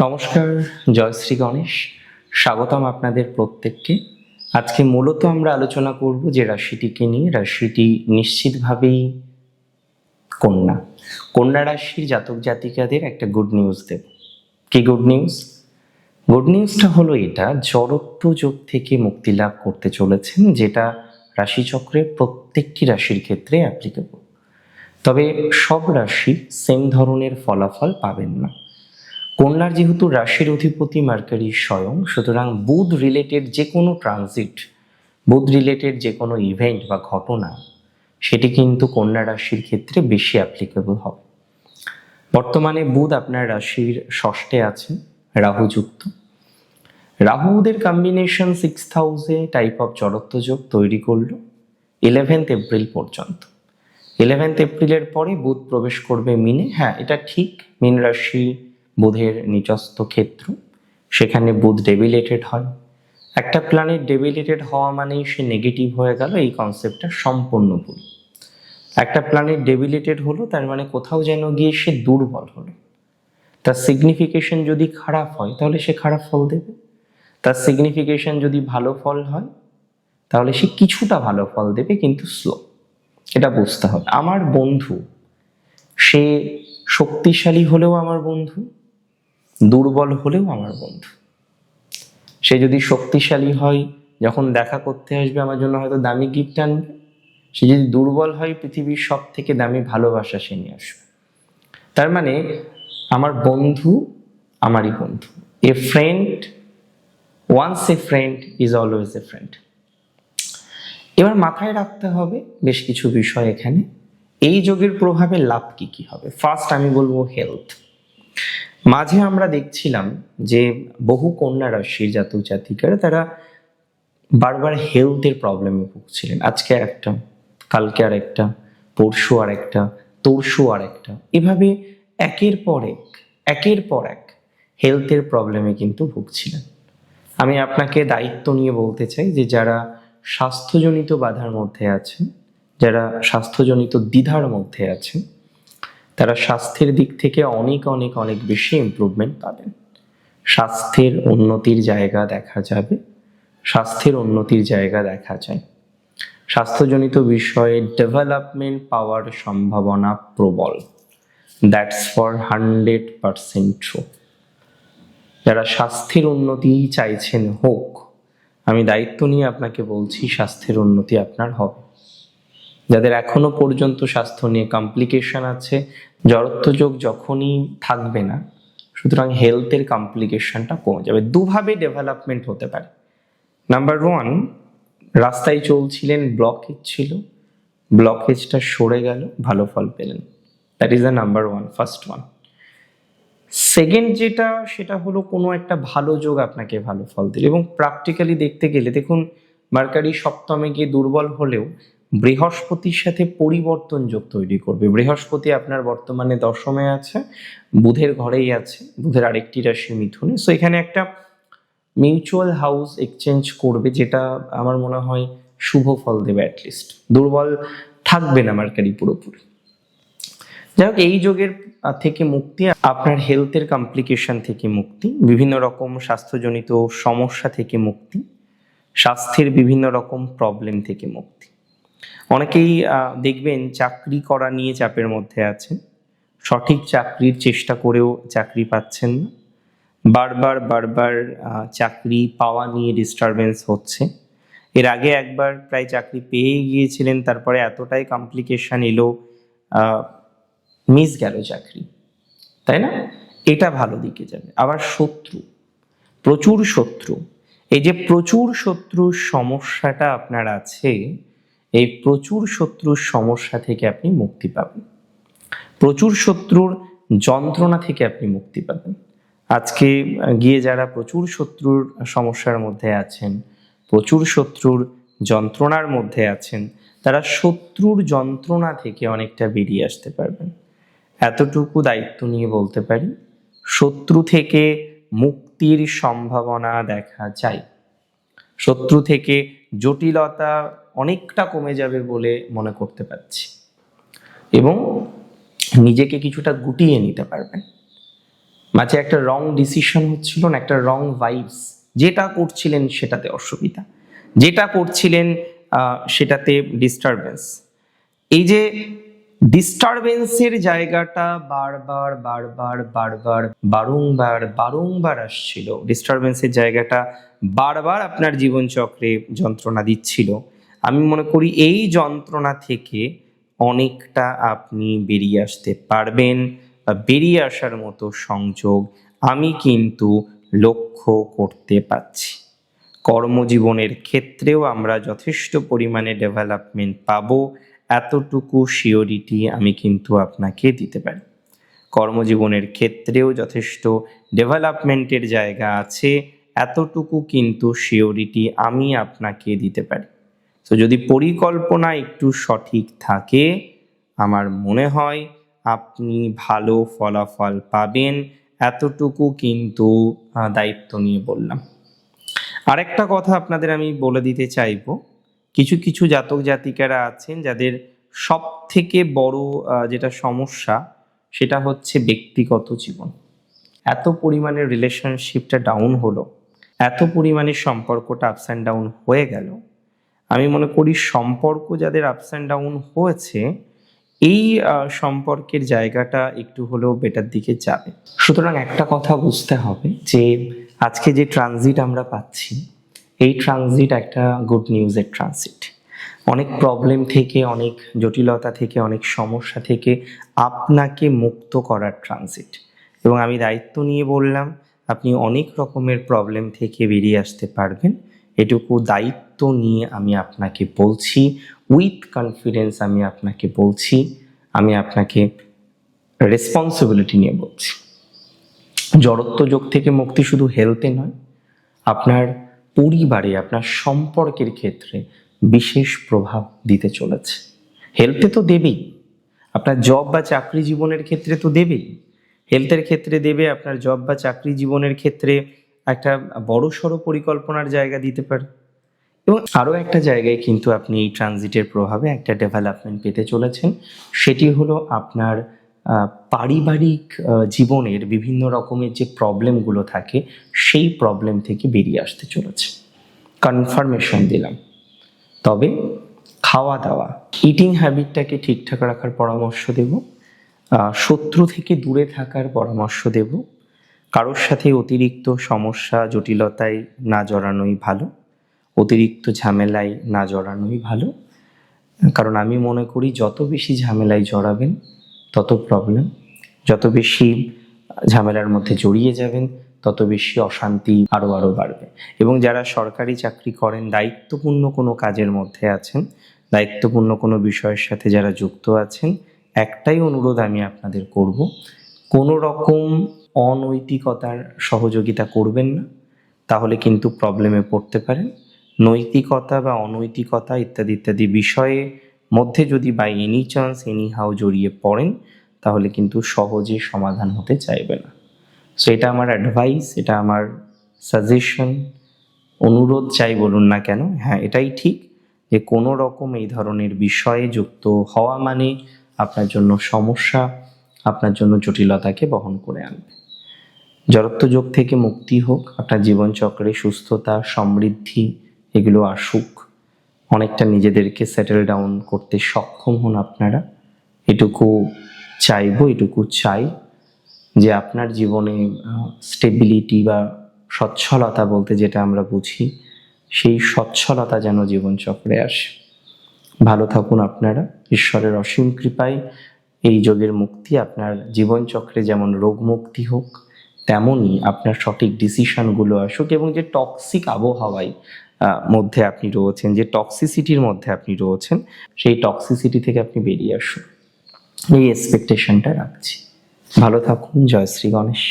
নমস্কার, জয় শ্রী গণেশ। স্বাগতম আপনাদের প্রত্যেককে। আজকে মূলত আমরা আলোচনা করব যে রাশিটিকে নিয়ে। রাশিটি নিশ্চিতভাবেই কন্যা। কন্যা রাশির জাতক জাতিকাদের একটা গুড নিউজ দেব। কি গুড নিউজ? গুড নিউজটা হলো এটা, জড়ত্ব যোগ থেকে মুক্তি লাভ করতে চলেছেন, যেটা রাশিচক্রের প্রত্যেকটি রাশির ক্ষেত্রে অ্যাপ্লিকেবল। তবে সব রাশি সেম ধরনের ফলাফল পাবেন না। কন্যার যেহেতু রাশির অধিপতি মার্কারি স্বয়ং, সুতরাং বুধ রিলেটেড যে কোনো ট্রানজিট, বুধ রিলেটেড যে কোনো ইভেন্ট বা ঘটনা, সেটি কিন্তু কন্যা রাশির ক্ষেত্রে বেশি অ্যাপ্লিকেবল হবে। বর্তমানে বুধ আপনার রাশির ষষ্ঠে আছেন, রাহুযুক্ত। রাহুদের কম্বিনেশন 6th হাউসে টাইপ অফ জড়ত্ব যোগ তৈরি করলো 11th এপ্রিল পর্যন্ত। 11th এপ্রিলের পরে বুধ প্রবেশ করবে মিনে। হ্যাঁ, এটা ঠিক, মীন রাশি বুধের নিচস্থ ক্ষেত্র, সেখানে বুধ ডেবিলেটেড হয়। একটা প্ল্যানেট ডেবিলেটেড হওয়া মানেই সে নেগেটিভ হয়ে গেল, এই কনসেপ্টটা সম্পূর্ণ ভুল। একটা প্ল্যানেট ডেবিলেটেড হলো তার মানে কোথাও যেন গিয়ে সে দুর্বল হলো। তার সিগনিফিকেশন যদি খারাপ হয় তাহলে সে খারাপ ফল দেবে, তার সিগনিফিকেশন যদি ভালো ফল হয় তাহলে সে কিছুটা ভালো ফল দেবে, কিন্তু স্লো। এটা বুঝতে হবে। আমার বন্ধু, সে শক্তিশালী হলেও আমার বন্ধু, দুর্বল হলেও আমার বন্ধু। সে যদি শক্তিশালী হয়, যখন দেখা করতে আসবে আমার জন্য হয়তো দামি গিফট আনবে। সে যদি দুর্বল হয়, পৃথিবীর সব থেকে দামি ভালোবাসা সে নিয়ে আসবে। তার মানে আমার বন্ধু আমারই বন্ধু। A friend, once a friend is always a friend. এবার মাথায় রাখতে হবে বেশ কিছু বিষয় এখানে। এই যোগের প্রভাবে লাভ কি কি হবে? ফার্স্ট আমি বলবো হেলথ। মাঝে আমরা দেখছিলাম যে বহু কন্যা রাশির জাতক জাতিকারা তারা বারবার হেলথের প্রবলেমে ভুগছিলেন। আজকে একটা, কালকে আর একটা, পরশু আর একটা, তরশু আর একটা, এভাবে একের পর এক হেলথের প্রবলেমে কিন্তু ভুগছিলেন। আমি আপনাকে দায়িত্ব নিয়ে বলতে চাই যে যারা স্বাস্থ্যজনিত বাধার মধ্যে আছেন, যারা স্বাস্থ্যজনিত দ্বিধার মধ্যে আছেন, তারা স্বাস্থ্যের দিক থেকে অনেক অনেক অনেক বেশি ইমপ্রুভমেন্ট পাবেন। স্বাস্থ্যের উন্নতির জায়গা দেখা যাবে, স্বাস্থ্যের উন্নতির জায়গা দেখা যায়। স্বাস্থ্যজনিত বিষয়ে ডেভেলপমেন্ট পাওয়ার সম্ভাবনা প্রবল। That's for 100% true. যারা স্বাস্থ্যের উন্নতি চাইছেন হোক, আমি দায়িত্ব নিয়ে আপনাকে বলছি স্বাস্থ্যের উন্নতি আপনার হবে। যাদের এখনো পর্যন্ত স্বাস্থ্য নিয়ে কমপ্লিকেশন আছে, জড়ত্ব যোগ যখনই থাকবে না, সুতরাং হেলথের কমপ্লিকেশনটা কমে যাবে। দুভাবে ডেভেলপমেন্ট হতে পারে। নাম্বার 1, রাস্তায় চলছিলেন, ব্লকেজ ছিল, ব্লকেজটা সরে গেল, ভালো ফল পেলেন। That is the number 1, first one. Second যেটা, সেটা হলো কোনো একটা ভালো যোগ আপনাকে ভালো ফল দিল। এবং প্র্যাকটিক্যালি দেখতে গেলে দেখুন, মার্কারি সপ্তমে গিয়ে দুর্বল হলেও বৃহস্পতির সাথে পরিবর্তন যোগ তৈরি করবে। বৃহস্পতি আপনার বর্তমানে দশমে আছে, বুধের ঘরেই আছে, বুধের আরেকটি রাশি মিথুনে। সো এখানে একটা মিউচুয়াল হাউস এক্সচেঞ্জ করবে, যেটা আমার মনে হয় শুভ ফল দেবে। অ্যাটলিস্ট দুর্বল থাকবে না মার্কারি পুরোপুরি। যাই হোক, এই যোগের থেকে মুক্তি, আপনার হেলথের কমপ্লিকেশন থেকে মুক্তি, বিভিন্ন রকম স্বাস্থ্যজনিত সমস্যা থেকে মুক্তি, স্বাস্থ্যের বিভিন্ন রকম প্রবলেম থেকে মুক্তি। অনেকেই দেখবেন চাকরি করা নিয়ে চাপের মধ্যে আছেন, সঠিক চাকরির চেষ্টা করেও চাকরি পাচ্ছেন না, বারবার চাকরি পাওয়া নিয়ে ডিস্টারবেন্স হচ্ছে। এর আগে একবার প্রায় চাকরি পেয়ে গিয়েছিলেন, তারপরে এতটাই কমপ্লিকেশন এলো, মিস গেল চাকরি, তাই না? এটা ভালো দিকে যাবে। আবার শত্রু, প্রচুর শত্রু, এই যে প্রচুর শত্রুর সমস্যাটা আপনার আছে, এই প্রচুর শত্রুর সমস্যা থেকে আপনি মুক্তি পাবেন। প্রচুর শত্রুর যন্ত্রণা থেকে আপনি মুক্তি পাবেন। আজকে গিয়ে যারা প্রচুর শত্রুর সমস্যার মধ্যে আছেন, প্রচুর শত্রুর যন্ত্রণার মধ্যে আছেন, তারা শত্রুর যন্ত্রণা থেকে অনেকটা বেরিয়ে আসতে পারবেন। এতটুকু দায়িত্ব নিয়ে বলতে পারি, শত্রু থেকে মুক্তির সম্ভাবনা দেখা যায়। শত্রু থেকে জটিলতা অনেকটা কমে যাবে বলে মনে করতে পারছি, এবং নিজেকে কিছুটা গুটিয়ে নিতে পারবেন। মাঝে একটা রং ডিসিশন হচ্ছিল না, একটা রং ভাইবস, যেটা করছিলেন সেটাতে অসুবিধা, যেটা করছিলেন সেটাতে ডিস্টারবেন্স। এই যে ডিস্টারবেন্সের জায়গাটা বারবার বারবার বারবার বারংবার বারংবার আসছিল, ডিস্টারবেন্সের জায়গাটা বারবার আপনার জীবনচক্রে যন্ত্রণা দিচ্ছিল। আমি মনে করি এই যন্ত্রণা থেকে অনেকটা আপনি বেরিয়ে আসতে পারবেন, বা বেরিয়ে আসার মতো সংযোগ আমি কিন্তু লক্ষ্য করতে পারছি। কর্মজীবনের ক্ষেত্রেও আমরা যথেষ্ট পরিমাণে ডেভেলপমেন্ট পাবো, এতটুকু শিওরিটি আমি কিন্তু আপনাকে দিতে পারি। কর্মজীবনের ক্ষেত্রেও যথেষ্ট ডেভেলপমেন্টের জায়গা আছে, এতটুকু কিন্তু শিওরিটি আমি আপনাকে দিতে পারি। তো যদি পরিকল্পনা একটু সঠিক থাকে, আমার মনে হয় আপনি ভালো ফলাফল পাবেন, এতটুকু কিন্তু দায়িত্ব নিয়ে বললাম। আরেকটা কথা আপনাদের আমি বলে দিতে চাইবো, কিছু কিছু জাতক জাতিকারা আছেন যাদের সব থেকে বড় যেটা সমস্যা সেটা হচ্ছে ব্যক্তিগত জীবন। এত পরিমাণে রিলেশনশিপটা ডাউন হলো, এত পরিমাণে সম্পর্কটা আপস অ্যান্ড ডাউন হয়ে গেল। আমি মনে করি সম্পর্ক যাদের আপস অ্যান্ড ডাউন হয়েছে, এই সম্পর্কের জায়গাটা একটু হলেও বেটার দিকে যাবে। সুতরাং একটা কথা বুঝতে হবে যে আজকে যে ট্রানজিট আমরা পাচ্ছি, এই ট্রানজিট একটা গুড নিউজের ট্রানজিট। অনেক প্রবলেম থেকে, অনেক জটিলতা থেকে, অনেক সমস্যা থেকে আপনাকে মুক্ত করার ট্রানজিট। এবং আমি দায়িত্ব নিয়ে বললাম, আপনি অনেক রকমের প্রবলেম থেকে বেরিয়ে আসতে পারবেন, এটুকু দায়িত্ব নিয়ে আমি আপনাকে বলছি, উইথ কনফিডেন্স আমি আপনাকে বলছি, আমি আপনাকে রেসপন্সিবিলিটি নিয়ে বলছি। জড়ত্ব যোগ থেকে মুক্তি শুধু হেলথে নয়, আপনার পরিবারে, আপনার সম্পর্কের ক্ষেত্রে বিশেষ প্রভাব দিতে চলেছে। হেলথে তো দেবেই, আপনার জব বা চাকরি জীবনের ক্ষেত্রে তো দেবেই। হেলথের ক্ষেত্রে দেবে, আপনার জব বা চাকরি জীবনের ক্ষেত্রে একটা বড়সড় পরিকল্পনার জায়গা দিতে পারে। এবং আরও একটা জায়গায় কিন্তু আপনি এই ট্রানজিটের প্রভাবে একটা ডেভেলপমেন্ট পেতে চলেছেন, সেটি হলো আপনার পারিবারিক জীবনের বিভিন্ন রকমের যে প্রবলেমগুলো থাকে, সেই প্রবলেম থেকে বেরিয়ে আসতে চলেছে। কনফার্মেশন দিলাম। তবে খাওয়া দাওয়া, ইটিং হ্যাবিটটাকে ঠিকঠাক রাখার পরামর্শ দেব, শত্রু থেকে দূরে থাকার পরামর্শ দেব, কারোর সাথে অতিরিক্ত সমস্যা জটিলতায় না জড়ানোই ভালো, অতিরিক্ত ঝামেলায় না জড়ানোই ভালো। কারণ আমি মনে করি যত বেশি ঝামেলায় জড়াবেন তত প্রবলেম, যত বেশি ঝামেলার মধ্যে জড়িয়ে যাবেন তত বেশি অশান্তি আরও বাড়বে। এবং যারা সরকারি চাকরি করেন, দায়িত্বপূর্ণ কোনো কাজের মধ্যে আছেন, দায়িত্বপূর্ণ কোনো বিষয়ের সাথে যারা যুক্ত আছেন, একটাই অনুরোধ আমি আপনাদের করব, কোনো রকম অনৈতিকতার সহযোগিতা করবেন না, তাহলে কিন্তু প্রবলেমে পড়তে পারেন। নৈতিকতা বা অনৈতিকতা ইত্যাদি ইত্যাদি বিষয়ে মধ্যে যদি by any chance anyhow জড়িয়ে পড়েন, তাহলে কিন্তু সহজে সমাধান হতে চাইবে না। সো এটা আমার অ্যাডভাইস, এটা আমার সাজেশন, অনুরোধ চাই বলুন না কেন, হ্যাঁ এটাই ঠিক যে কোনো রকম এই ধরনের বিষয়ে যুক্ত হওয়া মানে আপনার জন্য সমস্যা, আপনার জন্য জটিলতাকে বহন করে আনবে। জড়ত্ব যোগ থেকে মুক্তি হোক, আপনার জীবনচক্রে সুস্থতা, সমৃদ্ধি এগুলো আসুক, অনেকটা নিজেদেরকে সেটেল ডাউন করতে সক্ষম হন আপনারা, এটুকু চাইবো, এটুকু চাই যে আপনার জীবনে স্টেবিলিটি বা সচ্ছলতা বলতে যেটা আমরা বুঝি, সেই সচ্ছলতা যেন জীবনচক্রে আসে। ভালো থাকুন আপনারা, ঈশ্বরের অসীম কৃপায় এই যোগের মুক্তি আপনার জীবনচক্রে যেমন রোগ মুক্তি হোক, তেমনই আপনার সঠিক ডিসিশনগুলো আসুক, এবং যে টক্সিক আবহাওয়ায় মধ্যে আপনি রয়েছেন, যে টক্সিসিটির মধ্যে আপনি রয়েছেন, সেই টক্সিসিটি থেকে আপনি বেরিয়ে আসুন, এই এক্সপেকটেশনটা রাখছি। ভালো থাকুন, জয় শ্রী গণেশ।